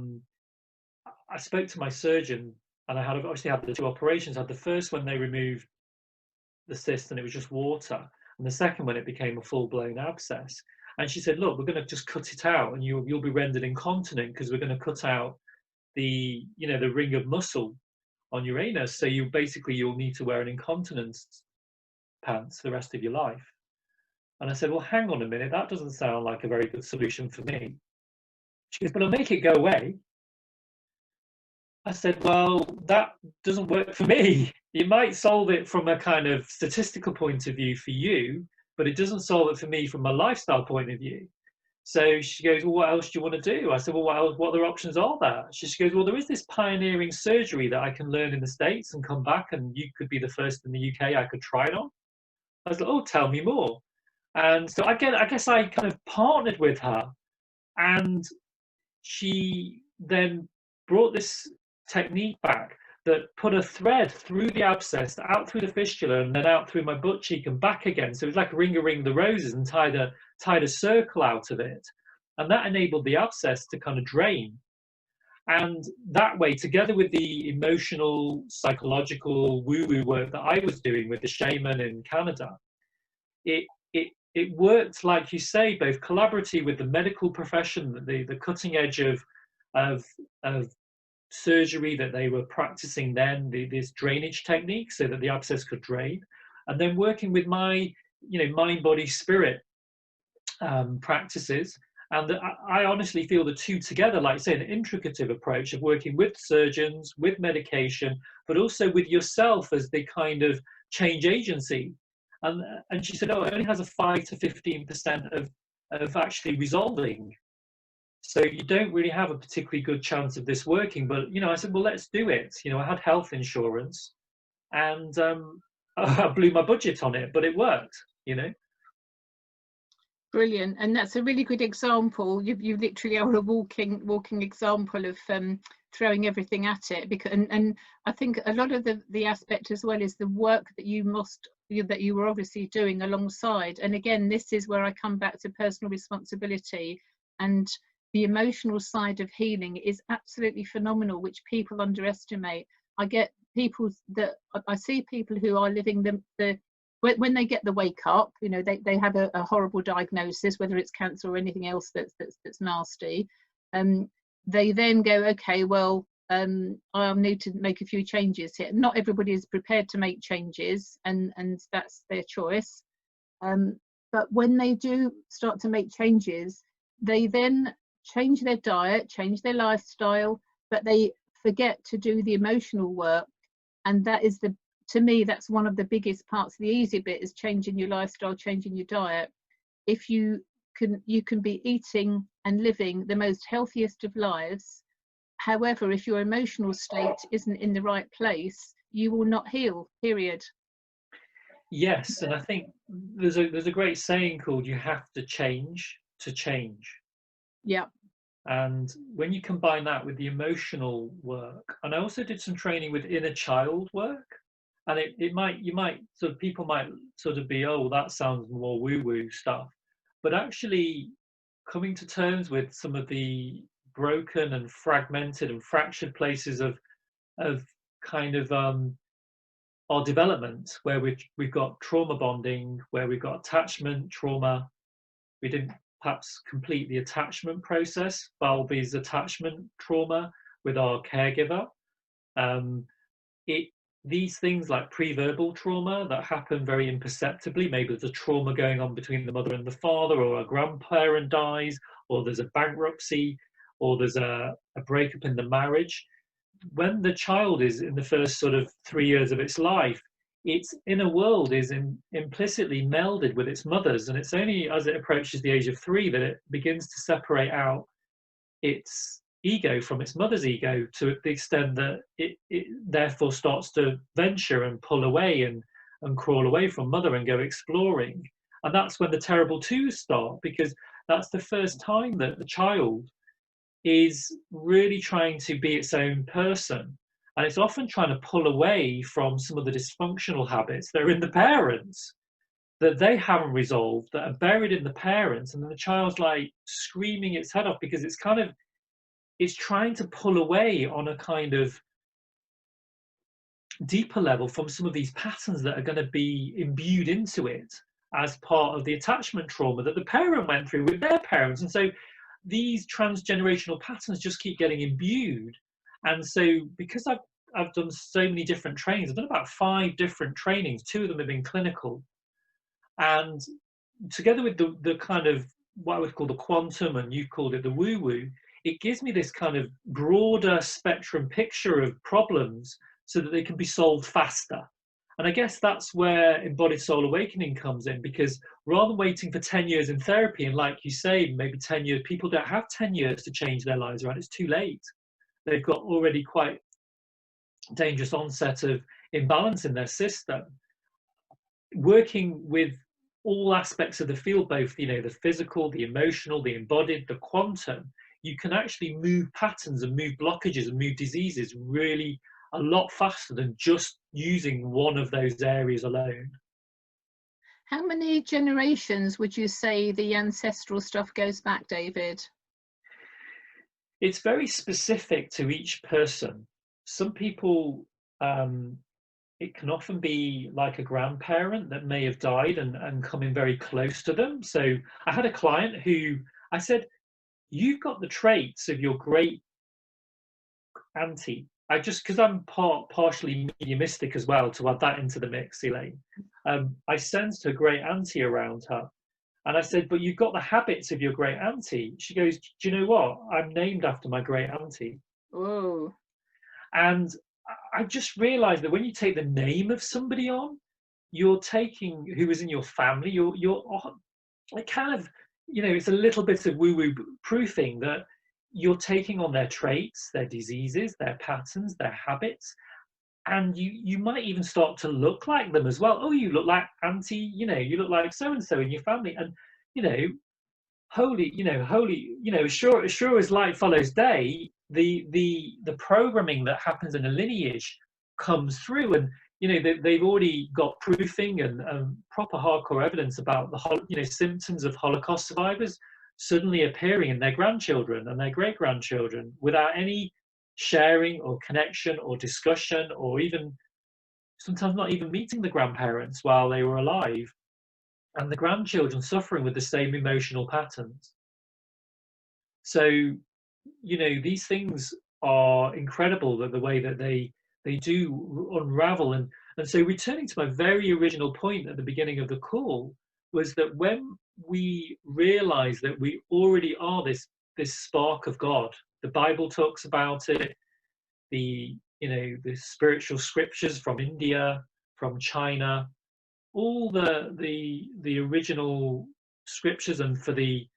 Speaker 2: spoke to my surgeon, and I had obviously had the two operations. I had the first when they removed the cyst and it was just water, and the second when it became a full-blown abscess. And she said, look, we're going to just cut it out, and you'll be rendered incontinent, because we're going to cut out the ring of muscle on your anus. So you'll need to wear an incontinence pants the rest of your life. And I said, well, hang on a minute, that doesn't sound like a very good solution for me. She goes, but I'll make it go away. I said, well, that doesn't work for me. It might solve it from a kind of statistical point of view for you, but it doesn't solve it for me from a lifestyle point of view. So she goes, well, what else do you want to do? I said, well, what other options are there? She goes, well, there is this pioneering surgery that I can learn in the States and come back, and you could be the first in the UK I could try it on. I was like, oh, tell me more. And so I guess I kind of partnered with her, and she then brought this technique back that put a thread through the abscess, out through the fistula, and then out through my butt cheek and back again. So it was like ring the roses, and tied a circle out of it. And that enabled the abscess to kind of drain. And that way, together with the emotional, psychological woo-woo work that I was doing with the shaman in Canada, it worked, like you say, both collaboratively with the medical profession, the cutting edge of surgery that they were practicing then, this drainage technique so that the abscess could drain, and then working with my mind, body, spirit practices. And I honestly feel the two together, like say, an integrative approach of working with surgeons, with medication, but also with yourself as the kind of change agency. And she said, oh, it only has a 5 to 15% of actually resolving. So you don't really have a particularly good chance of this working. But, I said, well, let's do it. I had health insurance, and I blew my budget on it, but it worked,
Speaker 1: Brilliant. And that's a really good example. You literally are a walking example of throwing everything at it. Because and I think a lot of the aspect as well is the work that you were obviously doing alongside. And again, this is where I come back to personal responsibility, and the emotional side of healing is absolutely phenomenal, which people underestimate. I see people who are living when they get the wake up, they have a horrible diagnosis, whether it's cancer or anything else that's nasty. They then go, okay, well, I'll need to make a few changes here. Not everybody is prepared to make changes, and that's their choice. But when they do start to make changes, they then change their diet, change their lifestyle, but they forget to do the emotional work. And that is to me, that's one of the biggest parts. The easy bit is changing your lifestyle, changing your diet. If you can be eating and living the most healthiest of lives. However, if your emotional state isn't in the right place, you will not heal, period.
Speaker 2: Yes, and I think there's a great saying called "you have to change to change."
Speaker 1: Yeah.
Speaker 2: And when you combine that with the emotional work, and I also did some training with inner child work, and people might sort of be, oh, that sounds more woo-woo stuff, but actually coming to terms with some of the broken and fragmented and fractured places of kind of our development, where we've got trauma bonding, where we've got attachment trauma. We didn't perhaps complete the attachment process, Balby's attachment trauma with our caregiver. These things like pre-verbal trauma that happen very imperceptibly, maybe there's a trauma going on between the mother and the father, or a grandparent dies, or there's a bankruptcy, or there's a breakup in the marriage. When the child is in the first sort of 3 years of its life, its inner world is implicitly melded with its mother's, and it's only as it approaches the age of 3 that it begins to separate out its ego from its mother's ego, to the extent that it therefore starts to venture and pull away and crawl away from mother and go exploring. And that's when the terrible twos start, because that's the first time that the child is really trying to be its own person. And it's often trying to pull away from some of the dysfunctional habits that are in the parents, that they haven't resolved, that are buried in the parents. And then the child's like screaming its head off, because it's trying to pull away on a kind of deeper level from some of these patterns that are going to be imbued into it as part of the attachment trauma that the parent went through with their parents. And so these transgenerational patterns just keep getting imbued. And so because I've done so many different trainings, I've done about 5 different trainings, 2 of them have been clinical, and together with the kind of what I would call the quantum, and you've called it the woo-woo, it gives me this kind of broader spectrum picture of problems so that they can be solved faster. And I guess that's where Embodied Soul Awakening comes in, because rather than waiting for 10 years in therapy, and like you say, maybe 10 years, people don't have 10 years to change their lives around, it's too late. They've got already quite dangerous onset of imbalance in their system. Working with all aspects of the field, both, the physical, the emotional, the embodied, the quantum, you can actually move patterns and move blockages and move diseases really a lot faster than just using one of those areas alone.
Speaker 1: How many generations would you say the ancestral stuff goes back, David?
Speaker 2: It's very specific to each person. Some people, it can often be like a grandparent that may have died and coming very close to them. So I had a client who I said, you've got the traits of your great auntie. Because I'm partially mediumistic as well, to add that into the mix, Elaine. I sensed her great auntie around her. And I said, but you've got the habits of your great auntie. She goes, do you know what? I'm named after my great auntie.
Speaker 1: Oh.
Speaker 2: And I just realized that when you take the name of somebody on, you're taking who is in your family, you're like kind of, it's a little bit of woo-woo proofing that you're taking on their traits, their diseases, their patterns, their habits, and you might even start to look like them as well. Oh, you look like auntie, you look like so-and-so in your family. And, sure as light follows day, the programming that happens in a lineage comes through. And, they've already got proofing and proper hardcore evidence about the symptoms of Holocaust survivors suddenly appearing in their grandchildren and their great-grandchildren without any sharing or connection or discussion, or even sometimes not even meeting the grandparents while they were alive, and the grandchildren suffering with the same emotional patterns. So, these things are incredible, that the way that they do unravel. And so returning to my very original point at the beginning of the call, was that when we realize that we already are this this spark of God. The Bible talks about it. The spiritual scriptures from India, from China, all the original scriptures, and for the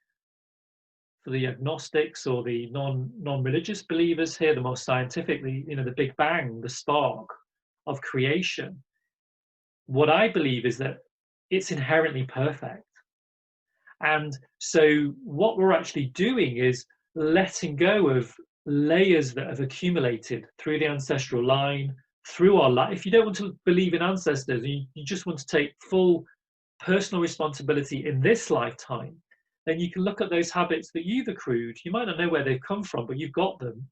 Speaker 2: agnostics or the non-religious believers here, the more scientifically, the Big Bang, the spark of creation. What I believe is that it's inherently perfect. And so what we're actually doing is letting go of layers that have accumulated through the ancestral line, through our life. If you don't want to believe in ancestors, you just want to take full personal responsibility in this lifetime, then you can look at those habits that you've accrued. You might not know where they've come from, but you've got them.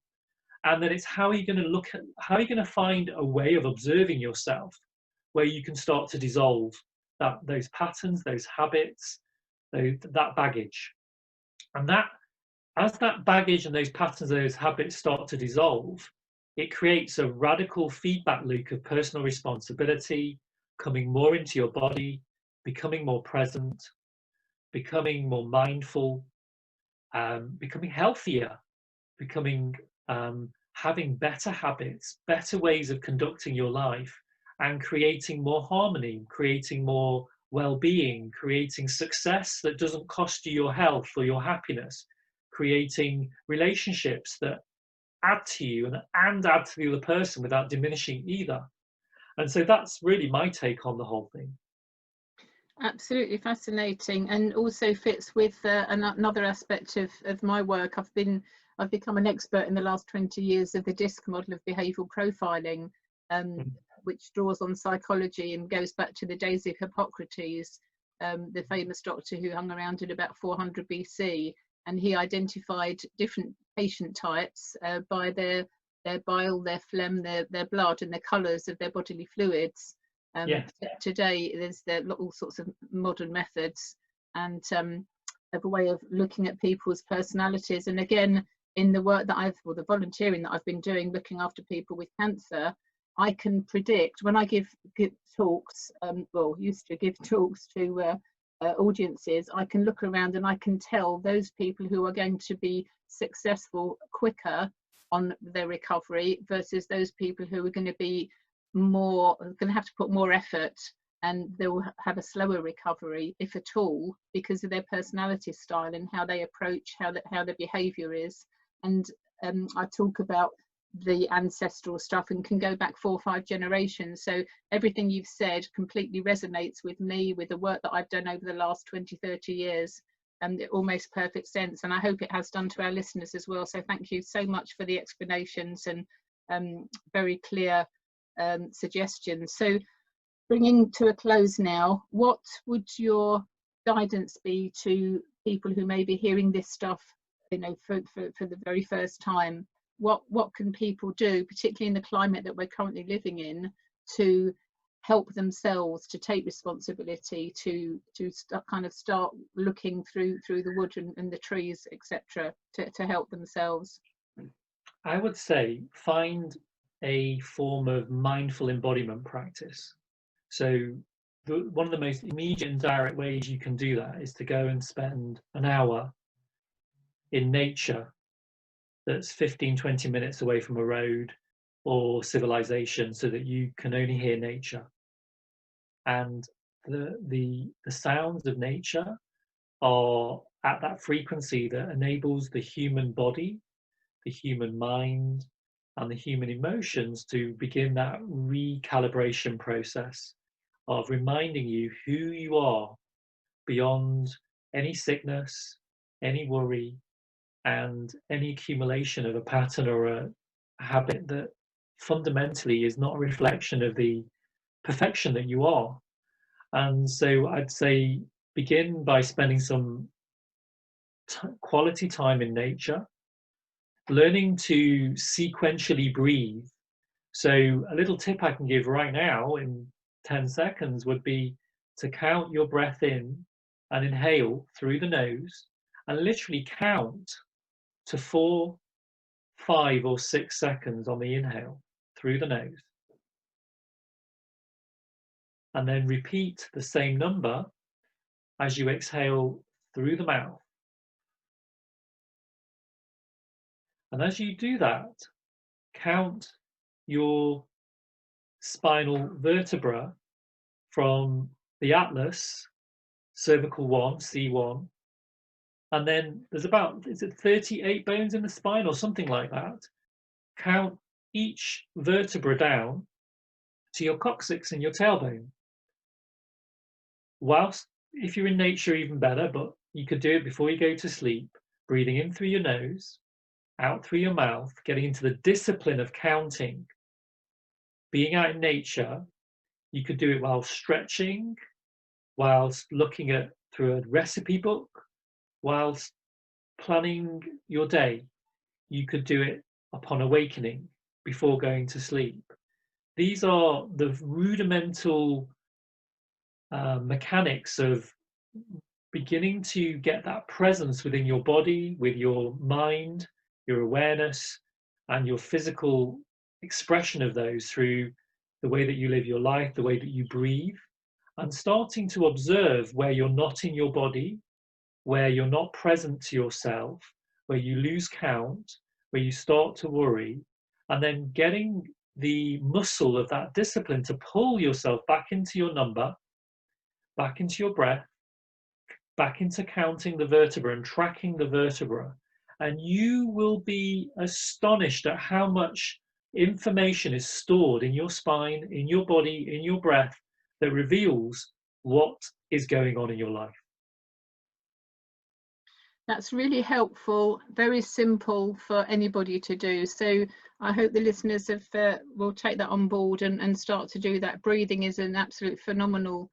Speaker 2: And then it's how are you going to find a way of observing yourself where you can start to dissolve those patterns, those habits, that baggage. And that, as that baggage and those patterns, those habits start to dissolve, it creates a radical feedback loop of personal responsibility, coming more into your body, becoming more present, becoming more mindful, becoming healthier, becoming having better habits, better ways of conducting your life, and creating more harmony, creating more well-being, creating success that doesn't cost you your health or your happiness, creating relationships that add to you and add to the other person without diminishing either. And so that's really my take on the whole thing.
Speaker 1: Absolutely fascinating, and also fits with another aspect of my work. I've become an expert in the last 20 years of the DISC model of behavioural profiling, which draws on psychology and goes back to the days of Hippocrates, the famous doctor who hung around in about 400 BC, and he identified different patient types by their bile, their phlegm, their blood, and the colours of their bodily fluids. Today there's all sorts of modern methods and of a way of looking at people's personalities. And again, in the work that the volunteering that I've been doing, looking after people with cancer, I can predict when I give talks, used to give talks to audiences, I can look around and I can tell those people who are going to be successful quicker on their recovery versus those people who are going to have to put more effort, and they'll have a slower recovery, if at all, because of their personality style and how they approach, how their behavior is. And I talk about the ancestral stuff and can go back 4 or 5 generations. So everything you've said completely resonates with me, with the work that I've done over the last 20-30 years. It all makes perfect sense, and I hope it has done to our listeners as well. So thank you so much for the explanations and very clear suggestions. So bringing to a close now, what would your guidance be to people who may be hearing this stuff, for the very first time? What can people do, particularly in the climate that we're currently living in, to help themselves, to take responsibility, to start looking through the wood and the trees, etc., to help themselves?
Speaker 2: I would say find a form of mindful embodiment practice. So one of the most immediate and direct ways you can do that is to go and spend an hour in nature that's 15-20 minutes away from a road or civilization, so that you can only hear nature. And the sounds of nature are at that frequency that enables the human body, the human mind, and the human emotions to begin that recalibration process of reminding you who you are beyond any sickness, any worry, and any accumulation of a pattern or a habit that fundamentally is not a reflection of the perfection that you are. And so I'd say begin by spending some quality time in nature, learning to sequentially breathe. So a little tip I can give right now in 10 seconds would be to count your breath in and inhale through the nose, and literally count to 4, 5, or 6 seconds on the inhale through the nose. And then repeat the same number as you exhale through the mouth. And as you do that, count your spinal vertebra from the atlas, cervical 1, C1, and then there's about, is it 38 bones in the spine or something like that? Count each vertebra down to your coccyx and your tailbone. Whilst, if you're in nature, even better, but you could do it before you go to sleep, breathing in through your nose, out through your mouth, getting into the discipline of counting. Being out in nature, you could do it while stretching, whilst looking at through a recipe book, whilst planning your day. You could do it upon awakening, before going to sleep. These are the rudimental mechanics of beginning to get that presence within your body, with your mind, your awareness, and your physical expression of those through the way that you live your life, the way that you breathe, and starting to observe where you're not in your body, where you're not present to yourself, where you lose count, where you start to worry, and then getting the muscle of that discipline to pull yourself back into your number, back into your breath, back into counting the vertebra and tracking the vertebra. And you will be astonished at how much information is stored in your spine, in your body, in your breath, that reveals what is going on in your life.
Speaker 1: That's really helpful, very simple for anybody to do. So I hope the listeners will take that on board and start to do that. Breathing is an absolute phenomenal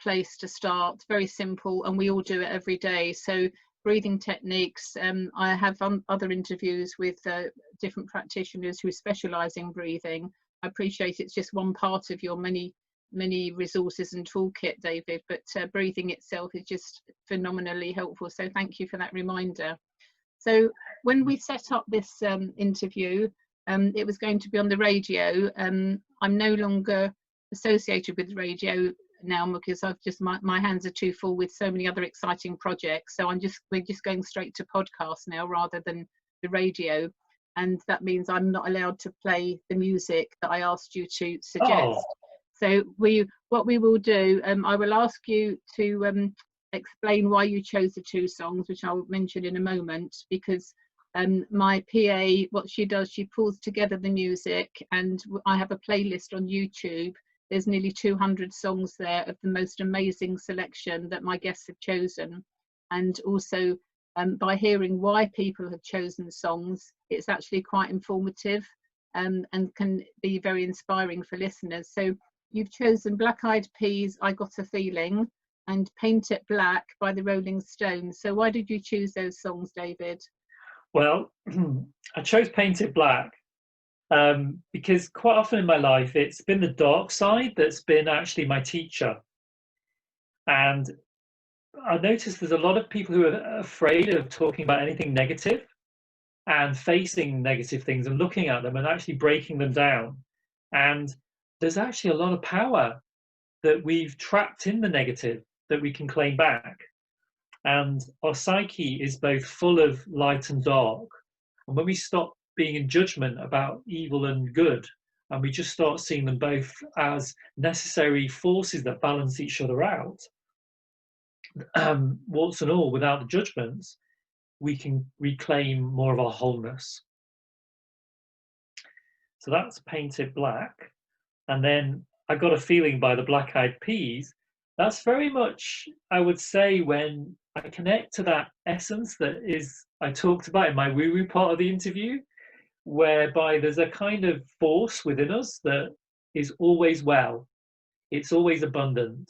Speaker 1: place to start, very simple, and we all do it every day. So breathing techniques, I have other interviews with different practitioners who specialize in breathing. I appreciate it's just one part of your many resources and toolkit, David, but breathing itself is just phenomenally helpful. So thank you for that reminder. So when we set up this interview, it was going to be on the radio. I'm no longer associated with radio now because I've just my hands are too full with so many other exciting projects. So we're just going straight to podcast now rather than the radio, and that means I'm not allowed to play the music that I asked you to suggest.
Speaker 2: Oh.
Speaker 1: So what we will do, I will ask you to explain why you chose the two songs, which I'll mention in a moment, because my PA, what she does, she pulls together the music, and I have a playlist on YouTube. There's nearly 200 songs there of the most amazing selection that my guests have chosen. And also by hearing why people have chosen songs, it's actually quite informative and can be very inspiring for listeners. So you've chosen Black Eyed Peas, I Got a Feeling, and Paint It Black by the Rolling Stones. So why did you choose those songs, David?
Speaker 2: Well, I chose Paint It Black because quite often in my life, it's been the dark side that's been actually my teacher. And I noticed there's a lot of people who are afraid of talking about anything negative and facing negative things and looking at them and actually breaking them down. And there's actually a lot of power that we've trapped in the negative that we can claim back. And our psyche is both full of light and dark. And when we stop being in judgment about evil and good, and we just start seeing them both as necessary forces that balance each other out, warts and all, without the judgments, we can reclaim more of our wholeness. So that's Paint It Black. And then I Got a Feeling by the Black Eyed Peas. That's very much, I would say, when I connect to that essence that is I talked about in my woo-woo part of the interview, whereby there's a kind of force within us that is always well, it's always abundant,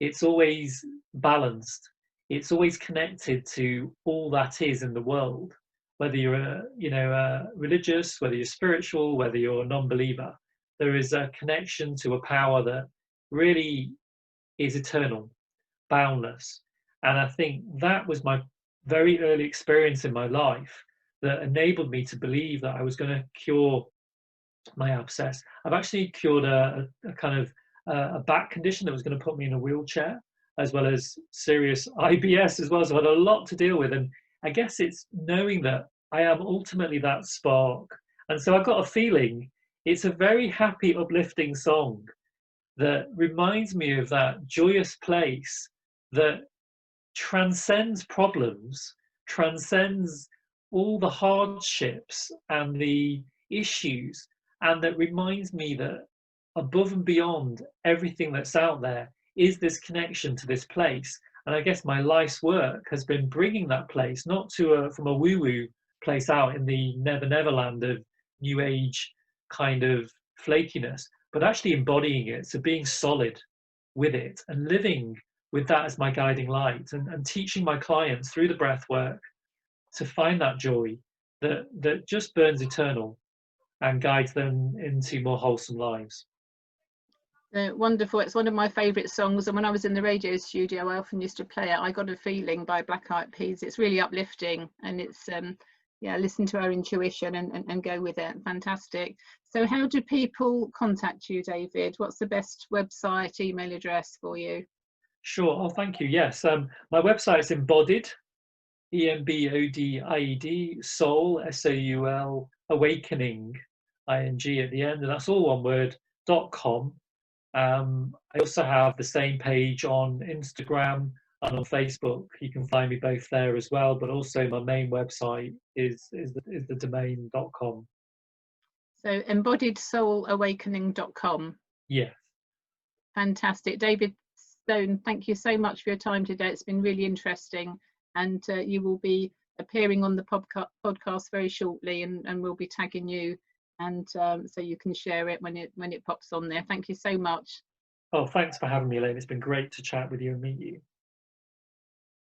Speaker 2: it's always balanced, it's always connected to all that is in the world, whether you're religious, whether you're spiritual, whether you're a non-believer. There is a connection to a power that really is eternal, boundless. And I think that was my very early experience in my life that enabled me to believe that I was going to cure my abscess. I've actually cured a kind of a back condition that was going to put me in a wheelchair, as well as serious IBS as well. So I had a lot to deal with. And I guess it's knowing that I am ultimately that spark. And so I've got a feeling it's a very happy, uplifting song that reminds me of that joyous place that transcends problems, transcends all the hardships and the issues, and that reminds me that above and beyond everything that's out there is this connection to this place. And I guess my life's work has been bringing that place, not to from a woo-woo place out in the never never land of new age kind of flakiness, but actually embodying it, so being solid with it and living with that as my guiding light, and teaching my clients through the breath work to find that joy that just burns eternal and guides them into more wholesome lives.
Speaker 1: Wonderful. It's one of my favourite songs, and when I was in the radio studio I often used to play it. I Got a Feeling by Black Eyed Peas. It's really uplifting, and it's yeah, listen to our intuition and go with it. Fantastic. So how do people contact you, David? What's the best website, email address for you?
Speaker 2: Sure. Oh, thank you. Yes, my website's Embodied, Embodied Soul, Soul, Awakening, ing at the end, and that's all one word, .com. I also have the same page on Instagram and on Facebook. You can find me both there as well, but also my main website is the domain.com.
Speaker 1: So embodiedsoulawakening.com.
Speaker 2: Yes.
Speaker 1: Fantastic. David Stone, thank you so much for your time today. It's been really interesting, and you will be appearing on the podcast very shortly, and we'll be tagging you, and so you can share it when it pops on there. Thank you so much.
Speaker 2: Oh, thanks for having me, Elaine. It's been great to chat with you and meet you.